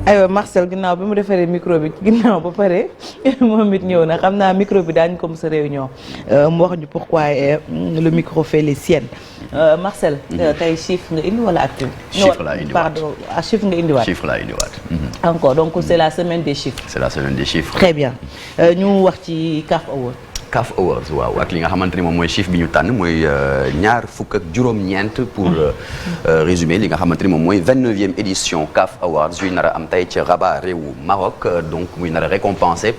aywa Marcel ginnaaw bi mu defaree micro bi ginnaaw ba pare moom it ñëw na xam naa micro bi daañu ko mos a réunion mu wax ñu pourquoi le micro fait les siennes Marcel. tey chiffre nga indi wala actu. chiffre laa indiwaat pardon chiffre nga indiwaat. chiffre laa indiwaat. encore donc c'est la semaine des chiffres. c'est la semaine des chiffres. très bien ñu wax ci CAF Award. CAF Awards waaw ak li nga xamante ni moom mooy chiffre bi ñu tànn mooy ñaar fukk ak juróom-ñeent pour résumer li nga xamante ni moom mooy 29e édition CAF Awards yuy nar a am tey ci Rabat réewu Maroc donc muy nar a récompenser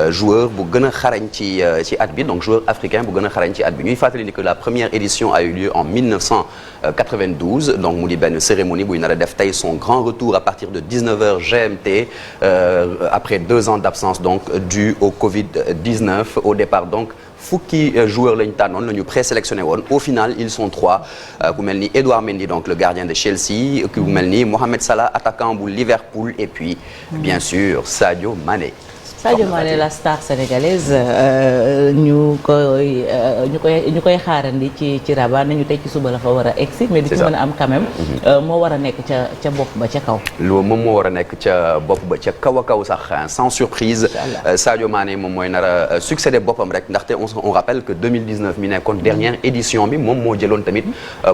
joueur bu gën a xarañ ci at bi donc joueur africain bu gën a xarañ ci at bi ñuy fàttali ni que la première édition a eu lieu en 1992 donc mu di benn cérémonie buy nar a def tey son grand retour à partir de 19h GMT après 2 ans d'absence donc dû au Covid-19 au départ donc fukki joueurs lañu tànnoon la ñu présélectionné woon au final ils sont 3 ku mel ni Edouard Mendy donc le gardien de Chelsea ku mel ni Mohamed Salah attaquant bu Liverpool et puis bien sûr Sadio Mané. Sadio Mané la star sénégalaise ñu koy xaarandi ci Rabat nañu tey ci suba la fa war a egsi mais di ci mën a am quand même moo war a nekk ca bopp ba ca kaw. loolu moom moo war a nekk ca bopp ba ca kaw a kaw sax sans surprise Sadio Mané moom mooy nar a succédé boppam rek ndaxte on rappelle que 2019 mi nekkoon dernière édition bi moom moo jëloon tamit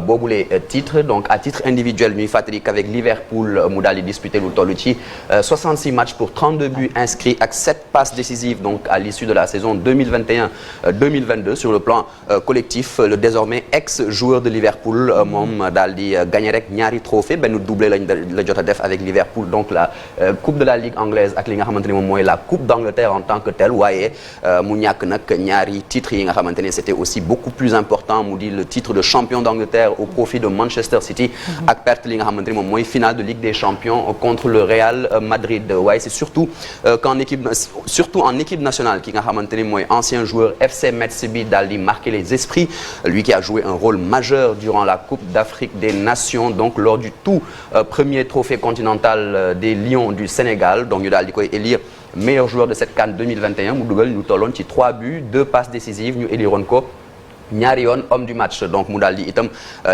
boobule titre donc à titre individuel ñuy fàttali qu'avec Liverpool mu daal di disputé lu toll ci 66 matchs pour 32 buts inscrits ak 7 passes décisives donc à l'issue de la saison 2021-2022 sur le plan collectif le désormais ex-joueur de Liverpool moom daal di gagné rek ñaari trophée benn doublé la jot a def avec Liverpool donc la coupe de la Ligue anglaise ak li nga xamante ne moom mooy la coupe d'Angleterre en tant que telle waaye mu ñàkk nag ñaari titres yi nga xamante ne c'était aussi beaucoup plus important mu di le titre de champion d'Angleterre au profit de Manchester City ak perte li nga xamante ne moom mooy finale de Ligue des champions contre le Real Madrid waaye c'est surtout en équipe nationale ki nga xamante ni mooy ancien joueur FC Metz bi daal di marquer les esprits lui qui a joué un rôle majeur durant la Coupe d'Afrique des Nations donc lors du tout premier trophée continental des Lions du Sénégal donc ñu daal di koy élire meilleur joueur de cette CAN 2021 mu dugal ñu tolloon ci 3 buts 2 passes décisives ñu éliroon ko ñaari yoon homme du match donc mu daal di itam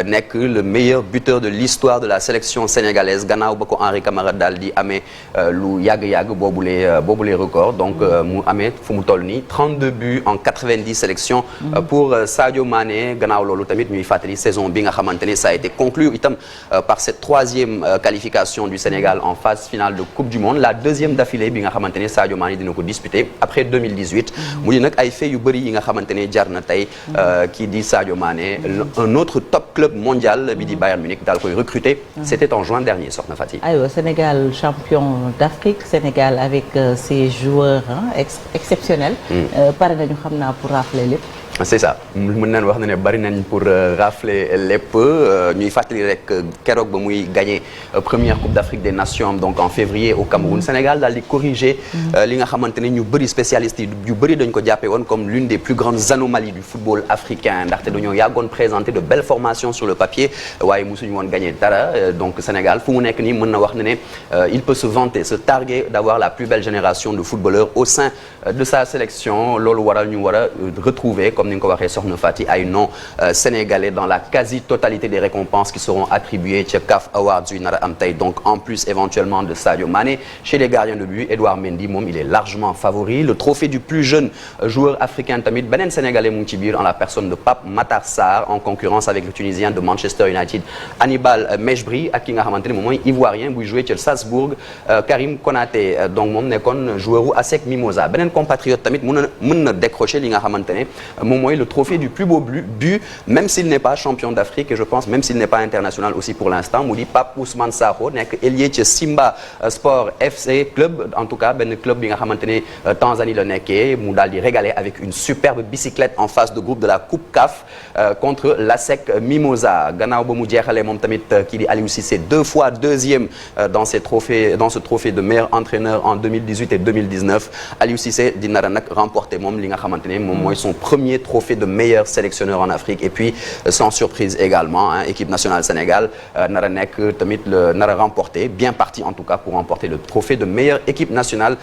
nekk le meilleur buteur de l'histoire de la sélection sénégalaise gannaaw ba ko Henri Camara daal di amee lu yàgg-yàgg boobule record donc mu amee fu mu toll nii 32 buts en 90 sélections pour Sadio Mané gannaaw loolu tamit ñuy fàttali saison bi nga xamante ne ça a été conclu itam par cette 3e qualification du Sénégal en phase finale de Coupe du Monde la 2e d'affilée bi nga xamante ne Sadio Mané dina ko disputer après 2018 mu di nag ay faits yu bëri yi nga xamante ne jar na tey qui dit Sadio Mané un autre top club mondial bi di Bayern Munich daal koy recruter c'était en juin dernier soxna Fati. aywa Sénégal champion d'Afrique Sénégal avec ses joueurs exceptionnels. pare nañu xam naa pour rafler lépp. c'est ça mën nañu wax ne bari nañ pour rafler lépp ñuy fàttali rek keroog ba muy gagné première Coupe d'Afrique des Nations donc en février au Cameroun Sénégal daal di corriger li nga xamante ne ñu bëri spécialistes yi yu bëri dañ ko jàppee woon comme l'une des plus grandes anomalies du football africain ndaxte dañoo yàggoon présenter de belles formations sur le papier waaye mosuñu woon gagné dara donc Sénégal fu mu nekk nii mën na wax ne il peut se vanter se targuer d'avoir la plus belle génération de footballeurs au sein de sa sélection loolu waral ñu war a retrouver comme ni nga ko waxee soxna Fati ay noms sénégalais dans la quasi-totalité des récompenses qui seront attribuées ca CAF Awards yu nar a am tey donc en plus éventuellement de Sadio Mané chez les gardiens de but Edouard Mendy moom il est largement favori le trophée du plus jeune joueur africain tamit beneen sénégalais mu ngi ci biir en la personne de Pape Matar Sarr en concurrence avec le Tunisien de Manchester United Hannibal Mejbri ak ki nga xamante ne moom mooy ivoirien buy jouer ca Salzbourg Karim Konaté donc moom nekkoon joueur u ASEC Mimosa beneen compatriote tamit mën na décrocher li nga xamante ne moom mooy le trophée du plus beau but même s'il n'est pas champion d'Afrique et je pense même s'il n'est pas international aussi pour l'instant mu di Pape Ousmane Sakho nekk ailier ca Simba Sport FC club en tout cas benn club bi nga xamante ne Tanzanie la nekkee mu daal di régaler avec une superbe bicyclette en phase de groupe de la Coupe CAF contre l'ASEC Mimosa gannaaw ba mu jeexalee moom tamit kii di Aliou Cissé 2 fois 2e dans ce trophée de meilleur entraîneur en 2018 et 2019 Aliou Cissé di nar a nag remporter moom li nga xamante ne moom mooy son premier trophée de meilleur sélectionneur en Afrique et puis sans surprise également équipe nationale Sénégal nar a nekk tamit nar a remporter bien parti en tout cas pour remporter le trophée de meilleure équipe nationale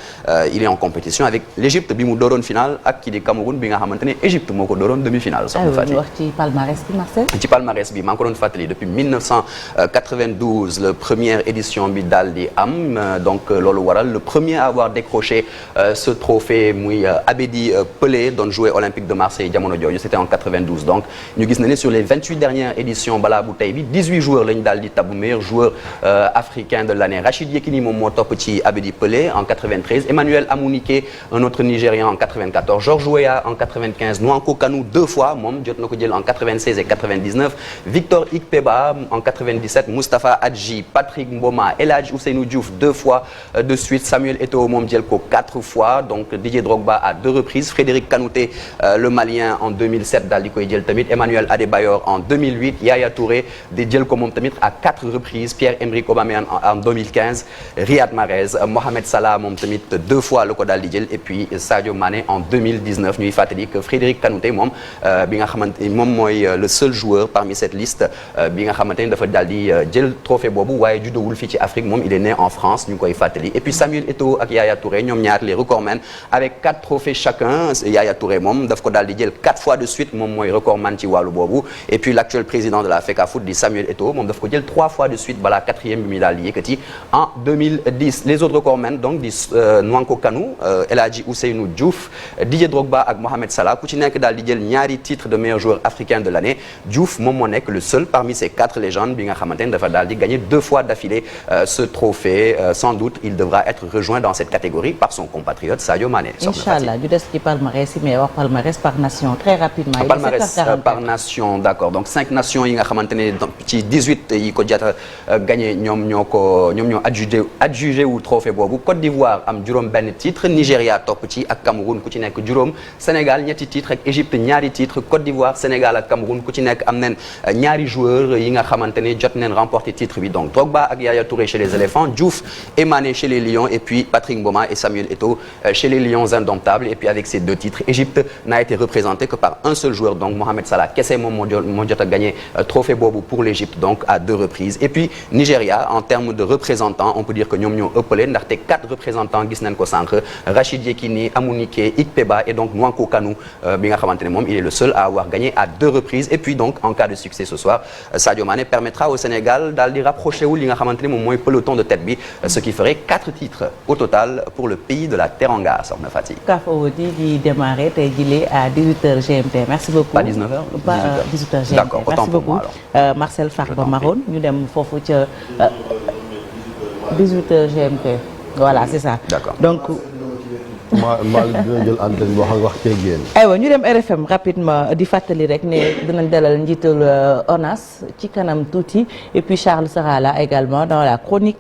il est en compétition avec l'Égypte bi mu dooroon finale ak kii di Cameroun bi nga xamante ne Égypte moo ko dooroon demi-finale. soxna Fatick wax ci palmarès bi Marcel. ci palmarès bi maa ngi ko doon fàttali depuis 1992 la première édition bi daal di am donc loolu waral le premier à avoir décroché ce trophée muy Abedi Pelé doon jouer Olympique de Marseille jamono jooju c'était en 92 donc ñu gis na ne sur les 28 dernières éditions balaa bu tey bi 18 joueurs lañu daal di tabu meilleur joueur africain de l'année Rachid Yekini moom moo topp ci Abedi Pelé en 93 Emmanuel Amunike un autre Nigérian en 94 Georges Weah en 95 Nwankwo Kanu deux fois moom jot na ko jël en 96 et 99 Victor Ikpeba en 97 Moustapha Hadji Patrick Mboma El Hadji Ousseynou Diouf deux fois de suite Samuel Eto'o moom jël ko 4 fois donc Didier Drogba à 2 reprises Frédéric Kanouté le Malien en 2007 daal di koy jël tamit Emmanuel Adebayor en 2008 Yaya Touré di jël ko moom tamit à 4 reprises Pierre-Emerick Aubameyang en 2015 Riyad Mahrez Mohamed Salah moom tamit 2 fois la ko daal di jël et puis Sadio Mané en 2019 ñuy fàttali que Frédéric Kanouté moom bi nga xamante moom mooy le seul joueur parmi cette liste bi nga xamante ni dafa daal di jël trophée boobu waaye juddowul fii ci Afrique moom il est né en France ñu koy fàttali et puis Samuel Eto'o ak Yaya Touré ñoom ñaar les recordman avec 4 trophées chacun Yaya Touré moom daf ko daal di jël 4 fois de suite moom mooy recordman ci wàllu boobu et puis l'actuel président de la FECAFOOT di Samuel Eto'o moom daf ko jël 3 fois de suite balaa 4e bi muy daal di yëkkati en 2010 les autres recordmen donc di Nwankwo Kanu El Hadji Ousseynou Diouf Didier Drogba ak Mohamed Salah ku ci nekk daal di jël ñaari titre de meilleur joueur africain de l'année Diouf moom moo nekk le seul parmi ces 4 légendes bi nga xamante ne dafa daal di gagner 2 fois d'affilée ce trophée sans doute il devra être rejoint dans cette catégorie par son compatriote Sadio Mané. Inch'Allah ñu des ci palmarès yi mais wax palmarès par nation très rapidement. palmarès par nation d'accord donc 5 nations yi nga xamante ne ci 18 yi ko jot a gagné ñoom ñoo adjugé wu trophée boobu Côte d'Ivoire am juróom benn titre Nigéria topp ci ak Cameroun ku ci nekk juróom Sénégal ñetti titre ak Égypte ñaari titre Côte d'Ivoire Sénégal ak Cameroun ku ci nekk am nañ ñaari joueurs yi nga xamante ne jot nañ remporter titre bi donc Drogba ak Yaya Touré chez les éléphants Diouf et Mané chez les lions et puis Patrick Mboma et Samuel Eto'o chez les lions indomptables et puis avec ces 2 titres Égypte n'a été représentée que par un seul joueur donc Mohamed Salah kese moom moo jot a gagné trophée boobu pour l'Égypte donc à 2 reprises et puis Nigéria en termes de représentants on peut dire que ñoom ñoo ëppale ndaxte 4 représentants gis nañ ko sànq Rachid Yekini Amunike Ikpeba et donc Nwankwo Kanu bi nga xamante ne moom il est le seul à avoir gagné à 2 reprises et puis donc en cas de succès ce soir Sadio Mané permettra au Sénégal daal di rapproché wu li nga xamante ne moom mooy peloton de tête bi ce qui ferait 4 titres au total pour le pays de la Teranga soxna Fatick. CAF Awadi di démarrer tey jii à 18h GMT merci beaucoup. pas 19h. pas 18h GMT d'accord autant merci pour beaucoup moi, Marcel Farba Maroon ñu dem foofu ca 18h GMT voilà c'est ça. d'accord donc. maa dina jël antenne wax ceeg yéen. aywa ñu dem RFM rapidement di fàttali rek ne dinañ dalal njiital ONAS ci kanam tuuti et puis Charles sera là également dans la chronique.